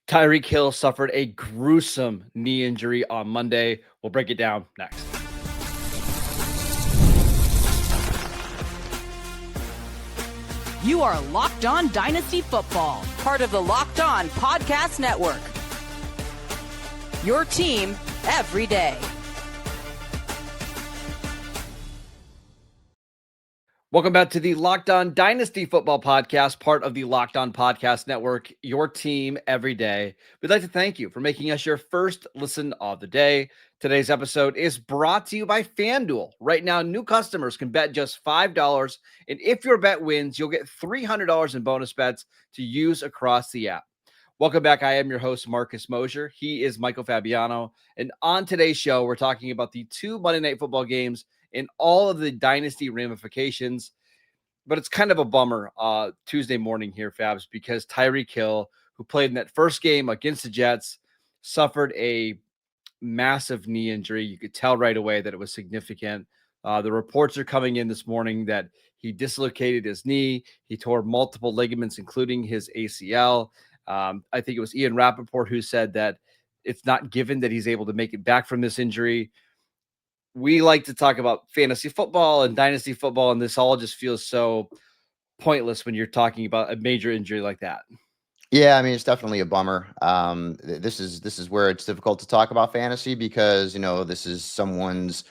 Tyreek Hill suffered a gruesome knee injury on Monday. We'll break it down next. You are Locked On Dynasty Football, part of the Locked On Podcast Network. Your team every day. Welcome back to the Locked On Dynasty Football Podcast, part of the Locked On Podcast Network, your team every day. We'd like to thank you for making us your first listen of the day. Today's episode is brought to you by FanDuel. Right now, new customers can bet just $5, and if your bet wins, you'll get $300 in bonus bets to use across the app. Welcome back. I am your host, Marcus Mosher. He is Michael Fabiano, and on today's show, we're talking about the two Monday Night Football games and all of the dynasty ramifications. But it's kind of a bummer Tuesday morning here, Fabs, because Tyreek Hill, who played in that first game against the Jets, suffered a massive knee injury. You could tell right away that it was significant. The reports are coming in this morning that he dislocated his knee. He tore multiple ligaments, including his ACL. I think it was Ian Rappaport who said that it's not given that he's able to make it back from this injury. We like to talk about fantasy football and dynasty football, and this all just feels so pointless when you're talking about a major injury like that. Yeah, I mean, it's definitely a bummer. This is where it's difficult to talk about fantasy because, this is someone's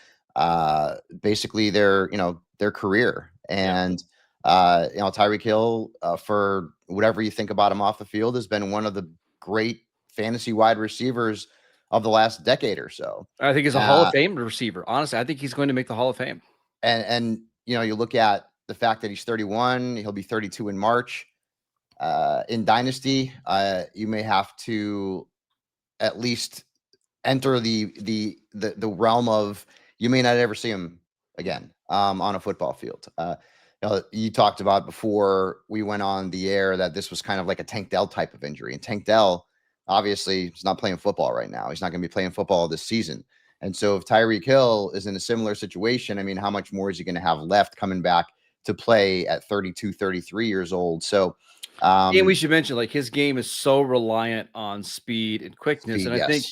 basically their career. And Tyreek Hill, for whatever you think about him off the field, has been one of the great fantasy wide receivers of the last decade or so. I think he's a Hall of Fame receiver. Honestly, I think he's going to make the Hall of Fame. And you look at the fact that he's 31, he'll be 32 in March. In Dynasty, you may have to at least enter the realm of you may not ever see him again on a football field. You talked about before we went on the air that this was kind of like a Tank Dell type of injury, and Tank Dell obviously he's not playing football right now. He's not going to be playing football this season. And so if Tyreek Hill is in a similar situation, I mean, how much more is he going to have left coming back to play at 32, 33 years old? So, and we should mention, like, his game is so reliant on speed and quickness. And I think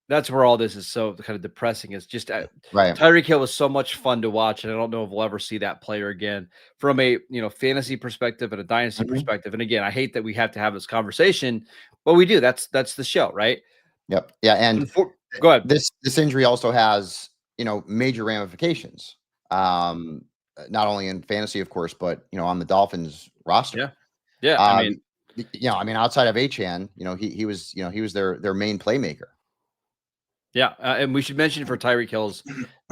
that's where all this is so kind of depressing. Is just right. Tyreek Hill was so much fun to watch, and I don't know if we'll ever see that player again from a fantasy perspective and a dynasty perspective. And again, I hate that we have to have this conversation, but we do. That's the show, right? Yep. Yeah. And go ahead. This injury also has major ramifications. Not only in fantasy, of course, but on the Dolphins roster. Yeah. I mean, outside of Achane, he was their main playmaker. Yeah, and we should mention for Tyreek Hill's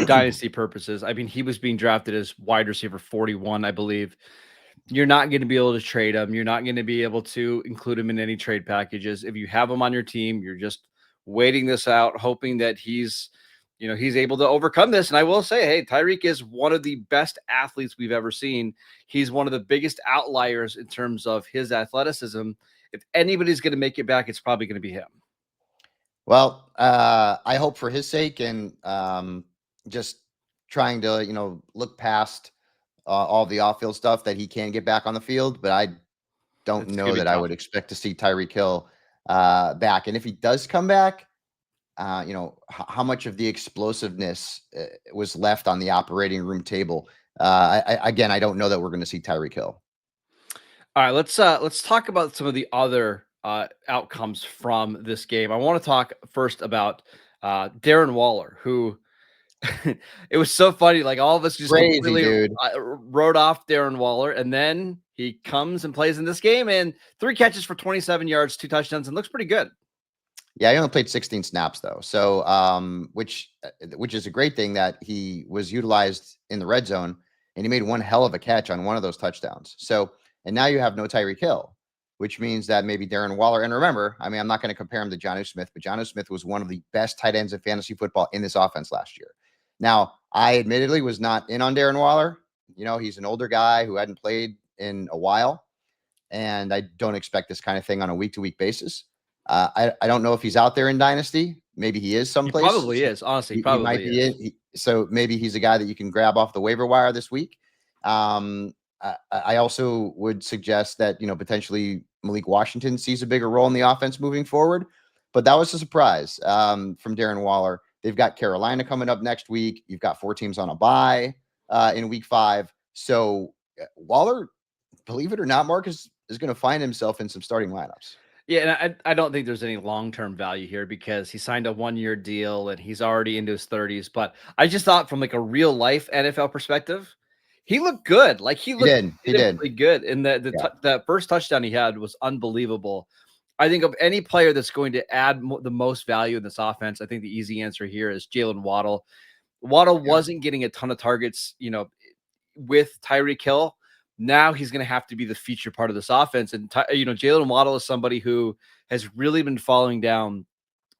dynasty purposes, I mean, he was being drafted as wide receiver 41, I believe. You're not going to be able to trade him. You're not going to be able to include him in any trade packages. If you have him on your team, you're just waiting this out, hoping that he's able to overcome this. And I will say, hey, Tyreek is one of the best athletes we've ever seen. He's one of the biggest outliers in terms of his athleticism. If anybody's going to make it back, it's probably going to be him. Well, I hope for his sake and just trying to, look past all the off-field stuff that he can get back on the field. But I don't know that I would expect to see Tyreek Hill back. And if he does come back, how much of the explosiveness was left on the operating room table? I don't know that we're going to see Tyreek Hill. All right, let's talk about some of the other outcomes from this game. I want to talk first about Darren Waller, who it was so funny. Like, all of us just completely wrote off Darren Waller, and then he comes and plays in this game and 3 catches for 27 yards, 2 touchdowns, and looks pretty good. Yeah, he only played 16 snaps though. So, which is a great thing that he was utilized in the red zone, and he made one hell of a catch on one of those touchdowns. So, and now you have no Tyreek Hill, which means that maybe Darren Waller, and remember, I mean, I'm not going to compare him to Jonnu Smith, but Jonnu Smith was one of the best tight ends in fantasy football in this offense last year. Now, I admittedly was not in on Darren Waller. He's an older guy who hadn't played in a while, and I don't expect this kind of thing on a week-to-week basis. I don't know if he's out there in Dynasty. Maybe he is someplace. He probably is, honestly. He might be in. So maybe he's a guy that you can grab off the waiver wire this week. I also would suggest that, potentially Malik Washington sees a bigger role in the offense moving forward. But that was a surprise from Darren Waller. They've got Carolina coming up next week. You've got 4 teams on a bye in week 5. So Waller, believe it or not, Mark, is going to find himself in some starting lineups. Yeah, and I don't think there's any long-term value here because he signed a 1-year deal and he's already into his 30s. But I just thought from like a real life NFL perspective, he looked good. Like he looked He did. good. And the first touchdown he had was unbelievable. I think of any player that's going to add the most value in this offense, I think the easy answer here is Jaylen Waddle. Waddle wasn't getting a ton of targets, with Tyreek Hill. Now he's going to have to be the feature part of this offense. And, Jaylen Waddle is somebody who has really been falling down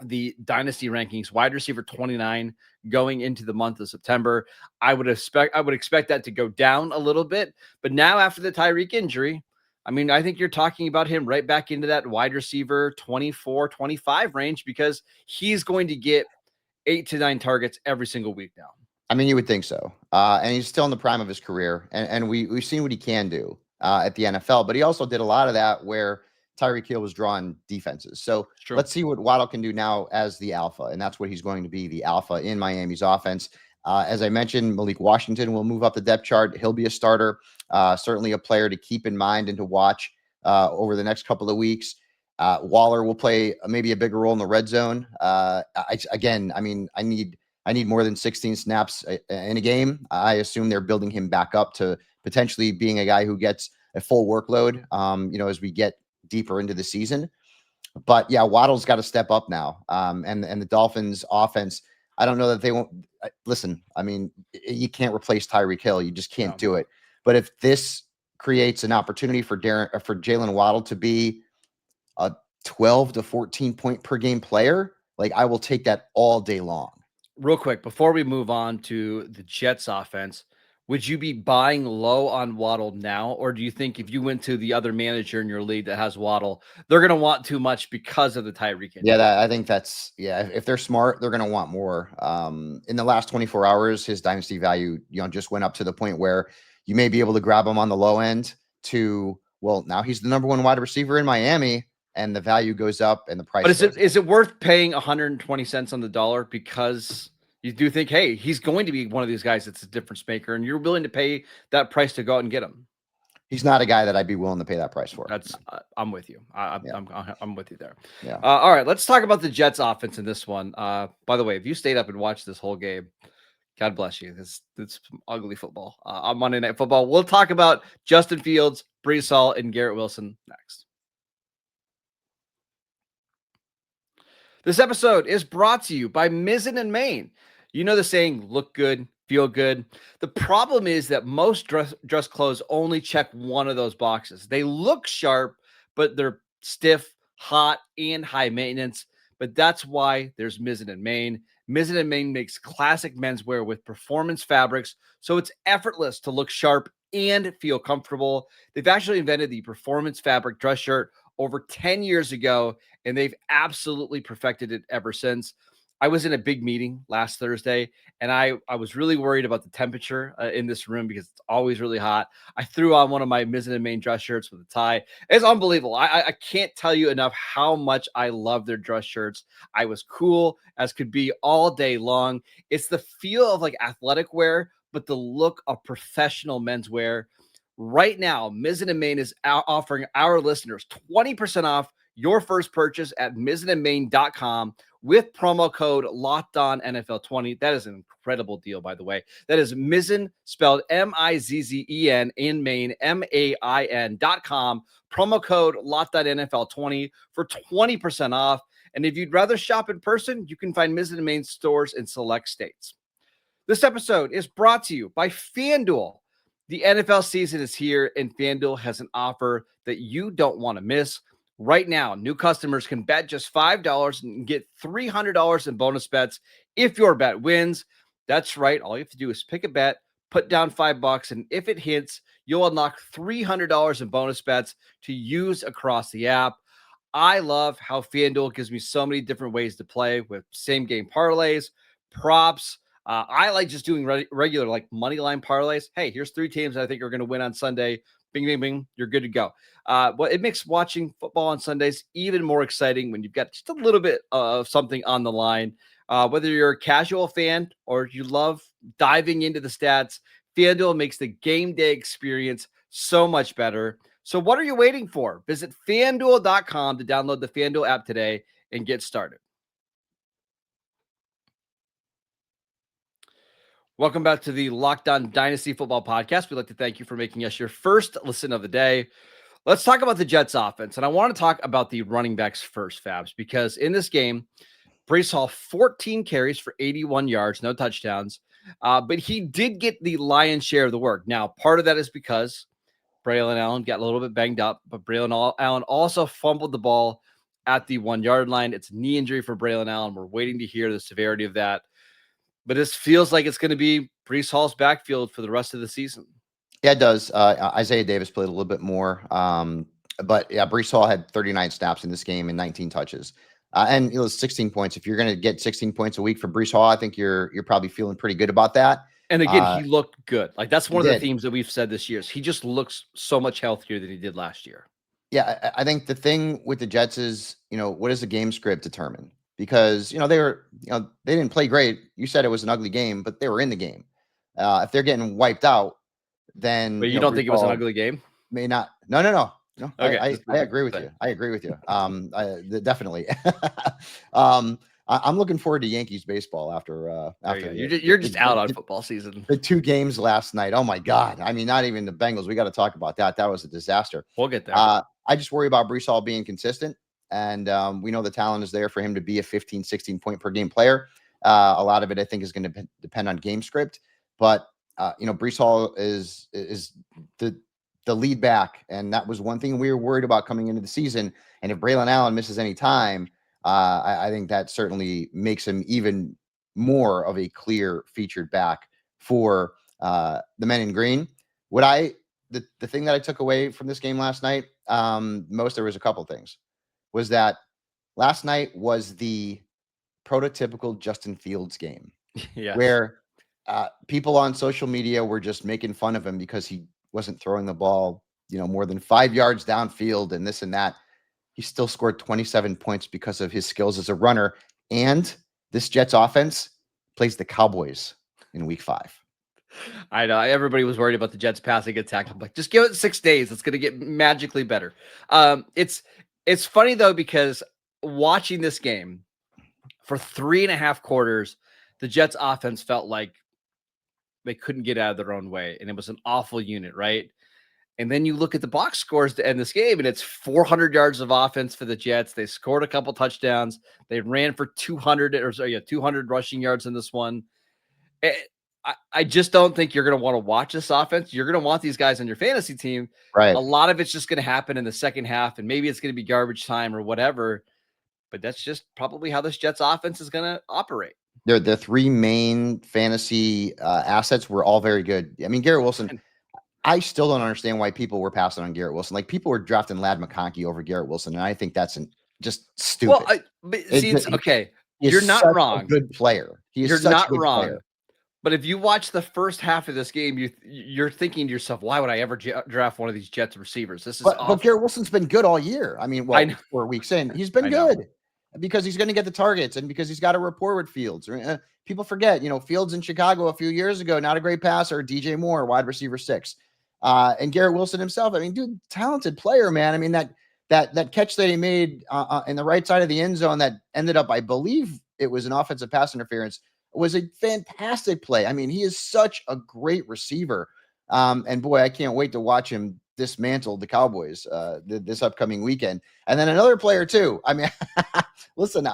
the dynasty rankings, wide receiver 29 going into the month of September. I would expect that to go down a little bit. But now after the Tyreek injury, I think you're talking about him right back into that wide receiver 24, 25 range because he's going to get 8 to 9 targets every single week now. You would think so. And he's still in the prime of his career. And we've seen what he can do at the NFL. But he also did a lot of that where Tyreek Hill was drawing defenses. So let's see what Waddle can do now as the alpha. And that's what he's going to be, the alpha in Miami's offense. As I mentioned, Malik Washington will move up the depth chart. He'll be a starter, certainly a player to keep in mind and to watch over the next couple of weeks. Waller will play maybe a bigger role in the red zone. I need more than 16 snaps in a game. I assume they're building him back up to potentially being a guy who gets a full workload, as we get deeper into the season. But yeah, Waddle's got to step up now. And the Dolphins offense, I don't know that they won't listen. You can't replace Tyreek Hill. You just can't do it. But if this creates an opportunity for Jaylen Waddle to be a 12 to 14 point per game player, like I will take that all day long. Real quick, before we move on to the Jets offense, would you be buying low on Waddle now? Or do you think if you went to the other manager in your league that has Waddle, they're going to want too much because of the Tyreek injury? Yeah, I think that's, if they're smart, they're going to want more. In the last 24 hours, his dynasty value, just went up to the point where you may be able to grab him on the low end to, well, now he's the number 1 wide receiver in Miami and the value goes up and the price. But is it worth paying 120 cents on the dollar because you do think, hey, he's going to be one of these guys that's a difference maker, and you're willing to pay that price to go out and get him? He's not a guy that I'd be willing to pay that price for. That's I'm with you. I'm with you there. Yeah. All right, let's talk about the Jets offense in this one. By the way, if you stayed up and watched this whole game, God bless you. It's some ugly football on Monday Night Football. We'll talk about Justin Fields, Breece Hall, and Garrett Wilson next. This episode is brought to you by Mizzen and Main. You know the saying, look good, feel good. The problem is that most dress clothes only check one of those boxes. They look sharp, but they're stiff, hot, and high maintenance. But that's why there's Mizzen and Main. Mizzen and Main makes classic menswear with performance fabrics, so it's effortless to look sharp and feel comfortable. They've actually invented the performance fabric dress shirt over 10 years ago, and they've absolutely perfected it ever since. I was in a big meeting last Thursday, and I was really worried about the temperature in this room because it's always really hot. I threw on one of my Mizzen and Main dress shirts with a tie. It's unbelievable. I can't tell you enough how much I love their dress shirts. I was cool as could be all day long. It's the feel of like athletic wear, but the look of professional menswear. Right now, Mizzen and Main is offering our listeners 20% off your first purchase at mizzenandmain.com with promo code LOCKEDONNFL20. That is an incredible deal, by the way. That is Mizzen, spelled M-I-Z-Z-E-N, in Maine, M-A-I-N.com. Promo code LOCKEDONNFL20 for 20% off. And if you'd rather shop in person, you can find Mizzen and Main stores in select states. This episode is brought to you by FanDuel. The NFL season is here, and FanDuel has an offer that you don't want to miss. Right now, new customers can bet just $5 and get $300 in bonus bets if your bet wins. That's right. All you have to do is pick a bet, put down $5, and if it hits, you'll unlock $300 in bonus bets to use across the app. I love how FanDuel gives me so many different ways to play with same-game parlays, props. I like just doing regular like money line parlays. Hey, here's 3 teams I think are going to win on Sunday. bing, bing, bing, you're good to go. But it makes watching football on Sundays even more exciting when you've got just a little bit of something on the line. Whether you're a casual fan or you love diving into the stats, FanDuel makes the game day experience so much better. So what are you waiting for? Visit FanDuel.com to download the FanDuel app today and get started. Welcome back to the Locked On Dynasty Football Podcast. We'd like to thank you for making us your first listen of the day. Let's talk about the Jets offense. And I want to talk about the running backs first, Fabs, because in this game, Breece Hall, 14 carries for 81 yards, no touchdowns. But he did get the lion's share of the work. Now, part of that is because Braylon Allen got a little bit banged up, but Braylon Allen also fumbled the ball at the 1 yard line. It's a knee injury for Braylon Allen. We're waiting to hear the severity of that. But this feels like it's going to be Breece Hall's backfield for the rest of the season. Yeah, it does. Isaiah Davis played a little bit more. But yeah, Breece Hall had 39 snaps in this game and 19 touches. And it was 16 points. If you're going to get 16 points a week for Breece Hall, I think you're probably feeling pretty good about that. And again, he looked good. Like that's one of the themes that we've said this year. He just looks so much healthier than he did last year. Yeah, I think the thing with the Jets is, what does the game script determine? Because, they didn't play great. You said it was an ugly game, but they were in the game. If they're getting wiped out, then. But you don't think it was an ugly game? May not. No. Okay, I agree with you. I agree with you. Definitely. I'm looking forward to Yankees baseball after you're just out on football season. The 2 games last night. Oh my God. I mean, not even the Bengals. We got to talk about that. That was a disaster. We'll get there. I just worry about Breece Hall being consistent. And we know the talent is there for him to be a 15, 16 point per game player. A lot of it, I think, is going to depend on game script. But, Breece Hall is the lead back. And that was one thing we were worried about coming into the season. And if Braylon Allen misses any time, I think that certainly makes him even more of a clear featured back for the men in green. The thing that I took away from this game last night, there was a couple things, was that last night was the prototypical Justin Fields game. Yes. Where people on social media were just making fun of him because he wasn't throwing the ball, more than 5 yards downfield and this and that. He still scored 27 points because of his skills as a runner. And this Jets offense plays the Cowboys in week 5. I know everybody was worried about the Jets passing attack. I'm like, just give it 6 days. It's going to get magically better. It's funny though, because watching this game for 3.5 quarters, the Jets offense felt like they couldn't get out of their own way. And it was an awful unit, right? And then you look at the box scores to end this game, and it's 400 yards of offense for the Jets. They scored a couple touchdowns. They ran for 200 rushing yards in this one. I just don't think you're going to want to watch this offense. You're going to want these guys on your fantasy team. Right. A lot of it's just going to happen in the second half, and maybe it's going to be garbage time or whatever. But that's just probably how this Jets offense is going to operate. The 3 main fantasy assets were all very good. I mean, Garrett Wilson, I still don't understand why people were passing on Garrett Wilson. Like, people were drafting Ladd McConkey over Garrett Wilson, and I think that's just stupid. Well, it's okay. You're not wrong. A good player. You're not wrong. Player. But if you watch the first half of this game, you're thinking to yourself, why would I ever draft one of these Jets receivers? This is awful. But Garrett Wilson's been good all year. I mean, 4 weeks in, he's been good because he's going to get the targets and because he's got a rapport with Fields. People forget, Fields in Chicago a few years ago, not a great passer. DJ Moore, wide receiver 6. And Garrett Wilson himself, I mean, dude, talented player, man. I mean, that catch that he made in the right side of the end zone that ended up, I believe it was an offensive pass interference, was a fantastic play. I mean, he is such a great receiver. And boy, I can't wait to watch him dismantle the Cowboys this upcoming weekend. And then another player too. I mean, listen,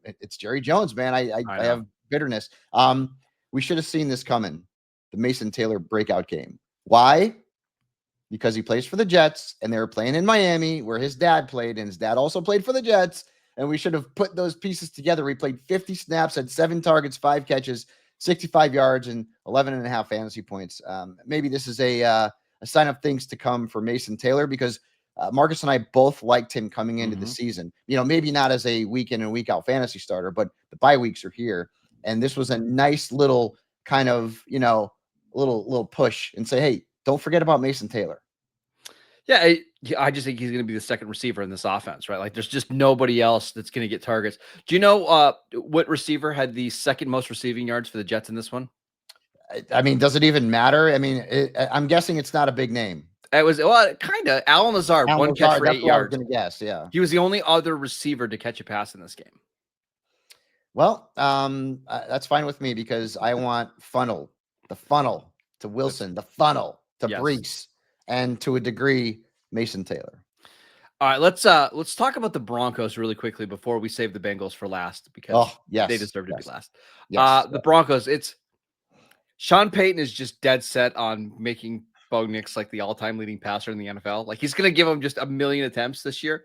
it's Jerry Jones, man. I have bitterness. We should have seen this coming. The Mason Taylor breakout game. Why? Because he plays for the Jets and they were playing in Miami where his dad played, and his dad also played for the Jets. And we should have put those pieces together. We played 50 snaps, had 7 targets, 5 catches, 65 yards, and 11.5 fantasy points. Maybe this is a sign of things to come for Mason Taylor, because Marcus and I both liked him coming into the season. Maybe not as a week in and week out fantasy starter, but the bye weeks are here. And this was a nice little kind of, little push and say, hey, don't forget about Mason Taylor. Yeah, I just think he's going to be the second receiver in this offense, right? Like, there's just nobody else that's going to get targets. Do you know what receiver had the second most receiving yards for the Jets in this one? I mean, does it even matter? I mean, I'm guessing it's not a big name. It was, kind of. Alan Lazard, one catch for 8 yards. That's what I was going to guess, yeah. He was the only other receiver to catch a pass in this game. Well, that's fine with me because I want the funnel to Wilson, the funnel to Brees, and to a degree, Mason Taylor. All right, let's talk about the Broncos really quickly before we save the Bengals for last because they deserve to be last. The Broncos, it's Sean Payton is just dead set on making Bo Nix like the all-time leading passer in the NFL. Like, he's going to give him just 1 million attempts this year.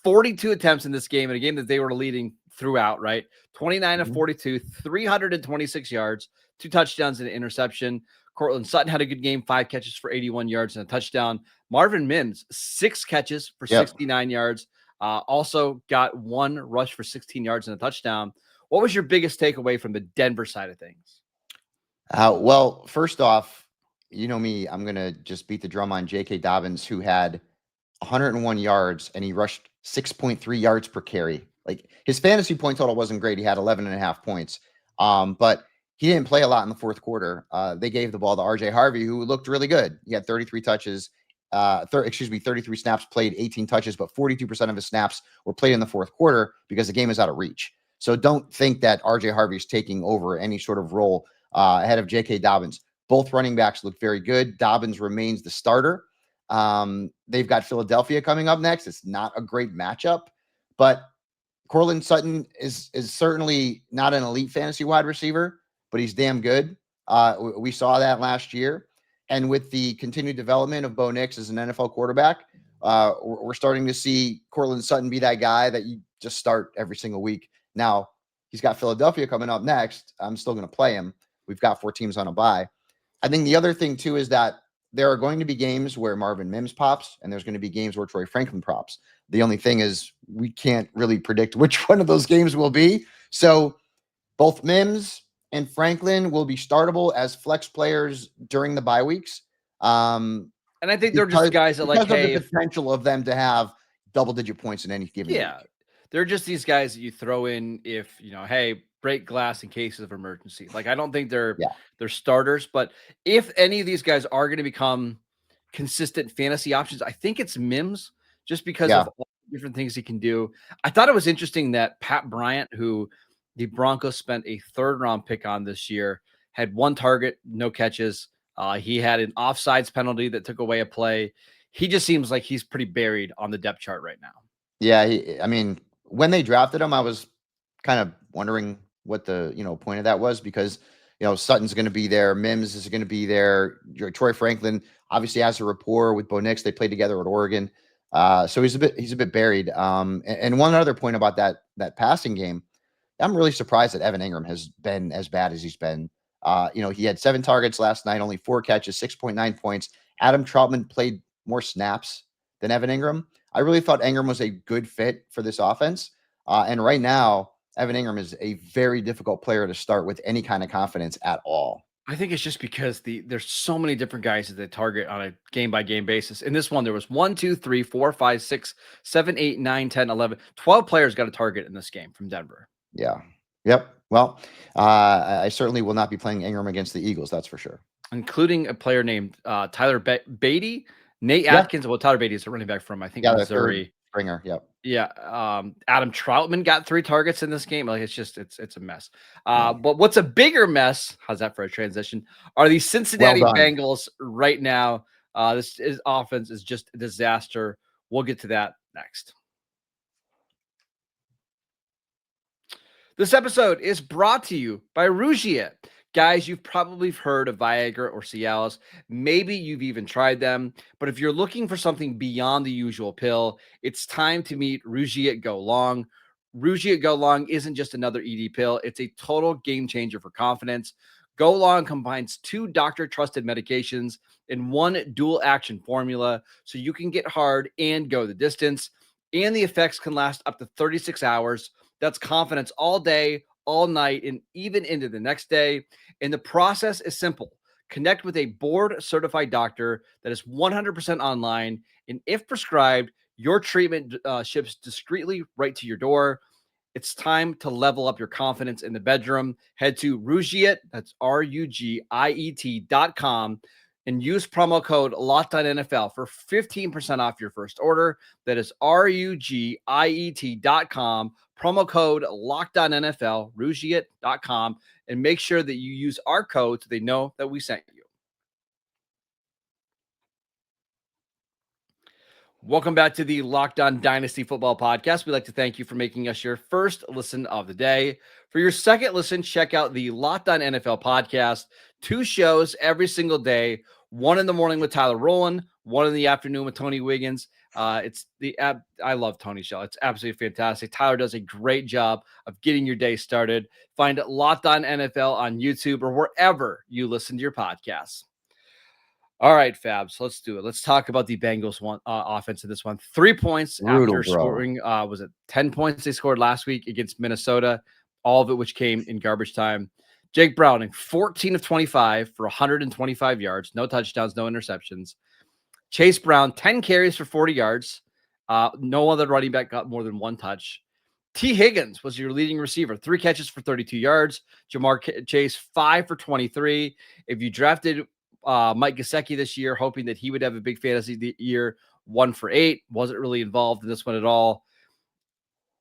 42 attempts in this game, in a game that they were leading throughout, right? 29 of 42, 326 yards, 2 touchdowns and an interception. Cortland Sutton had a good game, 5 catches for 81 yards and a touchdown. Marvin Mims, 6 catches for 69 yards. Also got 1 rush for 16 yards and a touchdown. What was your biggest takeaway from the Denver side of things? Well, first off, you know me, I'm going to just beat the drum on J.K. Dobbins, who had 101 yards and he rushed 6.3 yards per carry. Like, his fantasy point total wasn't great. He had 11.5 points. But he didn't play a lot in the fourth quarter. They gave the ball to RJ Harvey, who looked really good. He had 33 touches, 33 snaps played, 18 touches, but 42% of his snaps were played in the fourth quarter because the game is out of reach. So don't think that RJ Harvey is taking over any sort of role ahead of J.K. Dobbins. Both running backs look very good. Dobbins remains the starter. They've got Philadelphia coming up next. It's not a great matchup, but Cortland Sutton is certainly not an elite fantasy wide receiver, but he's damn good. We saw that last year. And with the continued development of Bo Nix as an NFL quarterback, we're starting to see Cortland Sutton be that guy that you just start every single week. Now, he's got Philadelphia coming up next. I'm still going to play him. We've got 4 teams on a bye. I think the other thing, too, is that there are going to be games where Marvin Mims pops, and there's going to be games where Troy Franklin pops. The only thing is we can't really predict which one of those games will be. So both Mims and Franklin will be startable as flex players during the bye weeks. And I think they're just guys that, like, hey, the potential of them to have double-digit points in any given week. They're just these guys that you throw in if, hey, break glass in cases of emergency. Like, I don't think they're starters, but if any of these guys are going to become consistent fantasy options, I think it's Mims, just because of all the different things he can do. I thought it was interesting that Pat Bryant, who the Broncos spent a 3rd-round pick on this year, had 1 target, no catches. He had an offsides penalty that took away a play. He just seems like he's pretty buried on the depth chart right now. Yeah, I mean, when they drafted him, I was kind of wondering what the point of that was, because Sutton's going to be there, Mims is going to be there, Troy Franklin obviously has a rapport with Bo Nix. They played together at Oregon, so he's a bit baried. And one other point about that passing game, I'm really surprised that Evan Ingram has been as bad as he's been. He had 7 targets last night, only 4 catches, 6.9 points. Adam Troutman played more snaps than Evan Ingram. I really thought Ingram was a good fit for this offense. And right now, Evan Ingram is a very difficult player to start with any kind of confidence at all. I think it's just because there's so many different guys that they target on a game-by-game basis. In this one, there was 1, 2, 3, 4, 5, 6, 7, 8, 9, 10, 11. 12 players got a target in this game from Denver. Yeah. Yep. Well, I certainly will not be playing Ingram against the Eagles, that's for sure. Including a player named Tyler Beatty, Nate Atkins. Well, Tyler Beatty is a running back from, I think, Missouri. Springer. Yep. Yeah. Adam Troutman got 3 targets in this game. Like, it's a mess. But what's a bigger mess? How's that for a transition? Are the Cincinnati Bengals right now? This offense is just a disaster. We'll get to that next. This episode is brought to you by Rougier. Guys, you've probably heard of Viagra or Cialis. Maybe you've even tried them. But if you're looking for something beyond the usual pill, it's time to meet Rougier Go Long. Rougier Go Long isn't just another ED pill. It's a total game changer for confidence. Go Long combines 2 doctor-trusted medications in 1 dual-action formula, so you can get hard and go the distance. And the effects can last up to 36 hours. That's confidence all day, all night, and even into the next day. And the process is simple. Connect with a board-certified doctor that is 100% online, and if prescribed, your treatment ships discreetly right to your door. It's time to level up your confidence in the bedroom. Head to Rugiet, that's RUGIET.com, and use promo code LOCKEDONNFL for 15% off your first order. That is RUGIET.com, promo code LOCKEDONNFL, Rugiet.com, and make sure that you use our code so they know that we sent you. Welcome back to the Locked On Dynasty Football Podcast. We'd like to thank you for making us your first listen of the day. For your second listen, check out the Locked On NFL Podcast. 2 shows every single day. One in the morning with Tyler Rowland, one in the afternoon with Tony Wiggins. It's the app. I love Tony's show. It's absolutely fantastic. Tyler does a great job of getting your day started. Find Locked On NFL on YouTube or wherever you listen to your podcasts. All right, Fabs, let's do it. Let's talk about the Bengals offense in this one. 3 points Brutal, after bro. scoring. Was it 10 points they scored last week against Minnesota? All of it which came in garbage time. Jake Browning, 14 of 25 for 125 yards. No touchdowns, no interceptions. Chase Brown, 10 carries for 40 yards. No other running back got more than 1 touch. T. Higgins was your leading receiver, 3 catches for 32 yards. Jamar Chase, 5 for 23. If you drafted Mike Gesicki this year, hoping that he would have a big fantasy year, 1 for 8. Wasn't really involved in this one at all.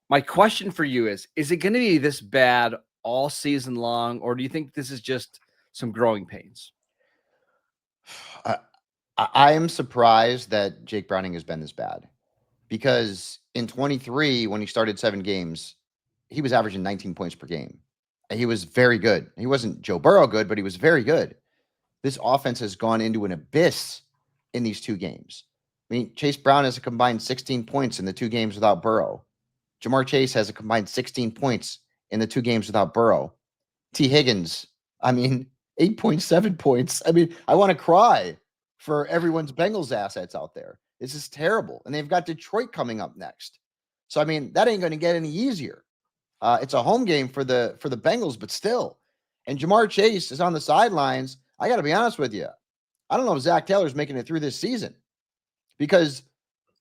My question for you is it going to be this bad all season long, or do you think this is just some growing pains? I am surprised that Jake Browning has been this bad, because in 23, when he started 7 games, he was averaging 19 points per game. And he was very good. He wasn't Joe Burrow good, but he was very good. This offense has gone into an abyss in these 2 games. I mean, Chase Brown has a combined 16 points in the 2 games without Burrow. Jamar Chase has a combined 16 points in the 2 games without Burrow. T. Higgins, 8.7 points. I want to cry for everyone's Bengals assets out there. This is terrible. And they've got Detroit coming up next. So, that ain't going to get any easier. It's a home game for the Bengals, but still. And Jamar Chase is on the sidelines. I got to be honest with you. I don't know if Zach Taylor's making it through this season, because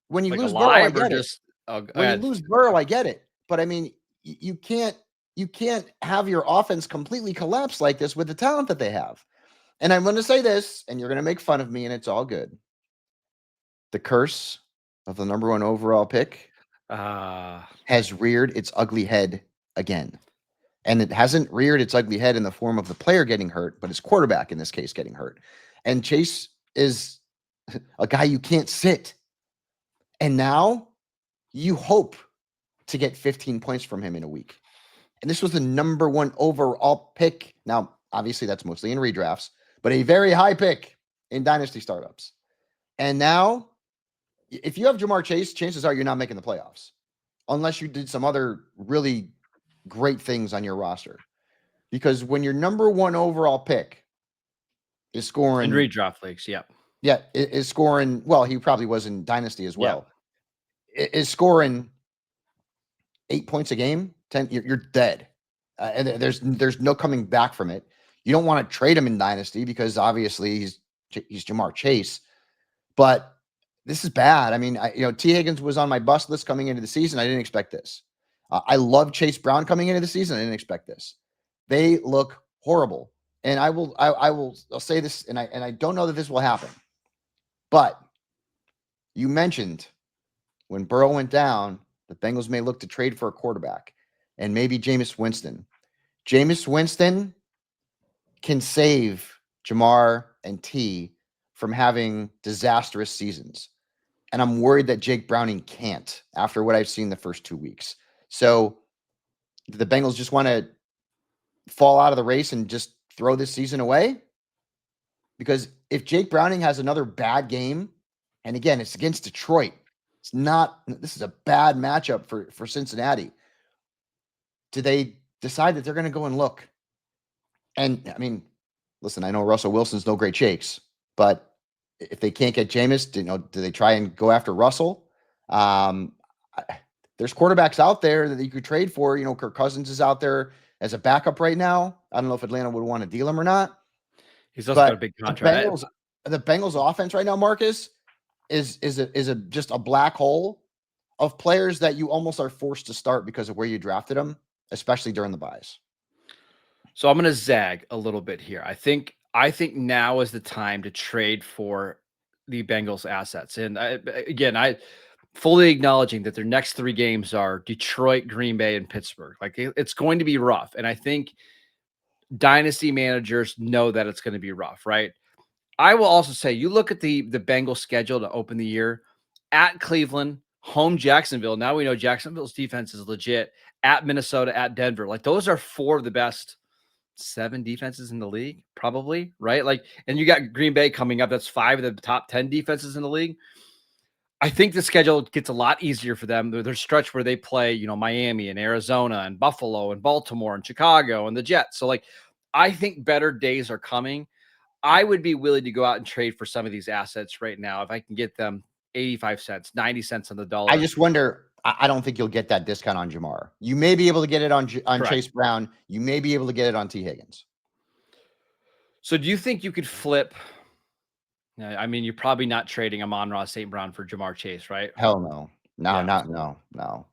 when you lose Burrow, I get it. When you lose Burrow, I get it. But you can't have your offense completely collapse like this with the talent that they have. And I'm going to say this, and you're going to make fun of me, and it's all good. The curse of the number 1 overall pick has reared its ugly head again. And it hasn't reared its ugly head in the form of the player getting hurt, but his quarterback in this case getting hurt. And Chase is a guy you can't sit. And now you hope to get 15 points from him in a week. And this was the number 1 overall pick. Now, obviously, that's mostly in redrafts, but a very high pick in dynasty startups. And now, if you have Jamar Chase, chances are you're not making the playoffs, unless you did some other really great things on your roster. Because when your number 1 overall pick is scoring in redraft leagues, is scoring, well, he probably was in dynasty as well, is scoring 8 points a game, 10, you're dead. And there's no coming back from it. You don't want to trade him in dynasty because obviously he's Jamar Chase, but this is bad. T. Higgins was on my bust list coming into the season. I didn't expect this. I love Chase Brown coming into the season. I didn't expect this. They look horrible. And I'll say this, and I don't know that this will happen, but you mentioned when Burrow went down, the Bengals may look to trade for a quarterback, and maybe Jameis Winston. Jameis Winston can save Jamar and T from having disastrous seasons. And I'm worried that Jake Browning can't after what I've seen the first 2 weeks. So the Bengals just want to fall out of the race and just throw this season away? Because if Jake Browning has another bad game, and again, it's against Detroit, this is a bad matchup for Cincinnati. Do they decide that they're going to go and look? And listen, I know Russell Wilson's no great shakes, but if they can't get Jameis, do they try and go after Russell? There's quarterbacks out there that you could trade for. Kirk Cousins is out there as a backup right now. I don't know if Atlanta would want to deal him or not. He's also got a But big the contract. Bengals offense right now, Marcus, is just a black hole of players that you almost are forced to start because of where you drafted them, especially during the buys. So I'm going to zag a little bit here. I think now is the time to trade for the Bengals assets. And I fully acknowledging that their next 3 games are Detroit, Green Bay, and Pittsburgh. Like it's going to be rough. And I think dynasty managers know that it's going to be rough, right? I will also say you look at the Bengals schedule to open the year at Cleveland, home Jacksonville. Now we know Jacksonville's defense is legit. At Minnesota, at Denver. Like those are 4 of the best 7 defenses in the league, probably, right? Like, and you got Green Bay coming up. That's 5 of the top 10 defenses in the league. I think the schedule gets a lot easier for them. There's stretch where they play, Miami and Arizona and Buffalo and Baltimore and Chicago and the Jets. So, like, I think better days are coming. I would be willing to go out and trade for some of these assets right now if I can get them 85 cents, 90 cents on the dollar. I just wonder. I don't think you'll get that discount on Jamar. You may be able to get it on Chase Brown. You may be able to get it on T. Higgins. So do you think you could flip? I mean, you're probably not trading Amon-Ra St. Brown for Jamar Chase, right? Hell no. No.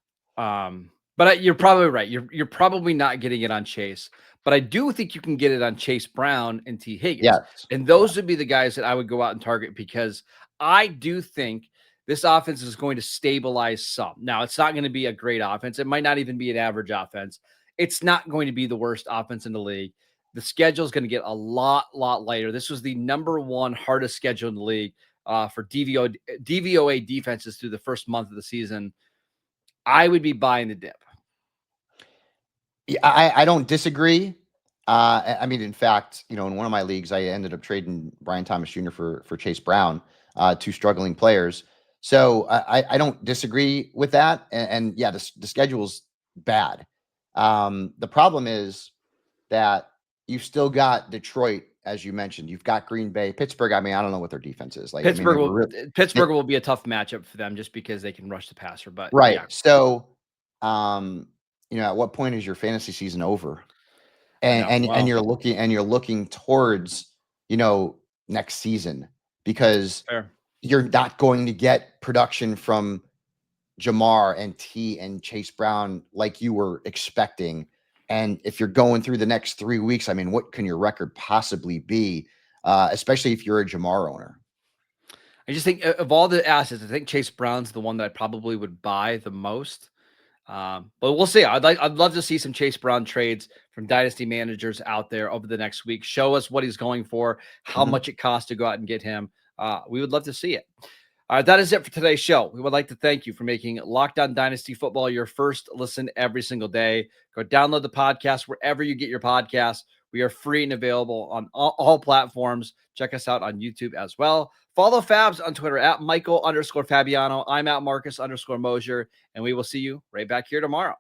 But you're probably right. You're probably not getting it on Chase, but I do think you can get it on Chase Brown and T. Higgins. Yes. And those would be the guys that I would go out and target because I do think this offense is going to stabilize some. Now, it's not going to be a great offense. It might not even be an average offense. It's not going to be the worst offense in the league. The schedule is going to get a lot lighter. This was the number 1 hardest schedule in the league for DVOA defenses through the first month of the season. I would be buying the dip. Yeah, I don't disagree. I mean, in fact, in one of my leagues, I ended up trading Brian Thomas Jr. for Chase Brown, 2 struggling players. So I don't disagree with that. And yeah, the schedule's bad. The problem is that you've still got Detroit, as you mentioned. You've got Green Bay, Pittsburgh. I mean, I don't know what their defense is like. Pittsburgh will be a tough matchup for them just because they can rush the passer. But right. Yeah. So, at what point is your fantasy season over? And you're looking towards, next season because you're not going to get production from Jamar and T and Chase Brown like you were expecting. And if you're going through the next 3 weeks, I mean, what can your record possibly be? Especially if you're a Jamar owner. I just think of all the assets, I think Chase Brown's the one that I probably would buy the most. But we'll see. I'd love to see some Chase Brown trades from dynasty managers out there over the next week. Show us what he's going for, how much it costs to go out and get him. We would love to see it. All right, that is it for today's show. We would like to thank you for making Locked On Dynasty Football your first listen every single day. Go download the podcast wherever you get your podcasts. We are free and available on all platforms. Check us out on YouTube as well. Follow Fabs on Twitter at Michael_Fabiano. I'm at Marcus_Mosher, and we will see you right back here tomorrow.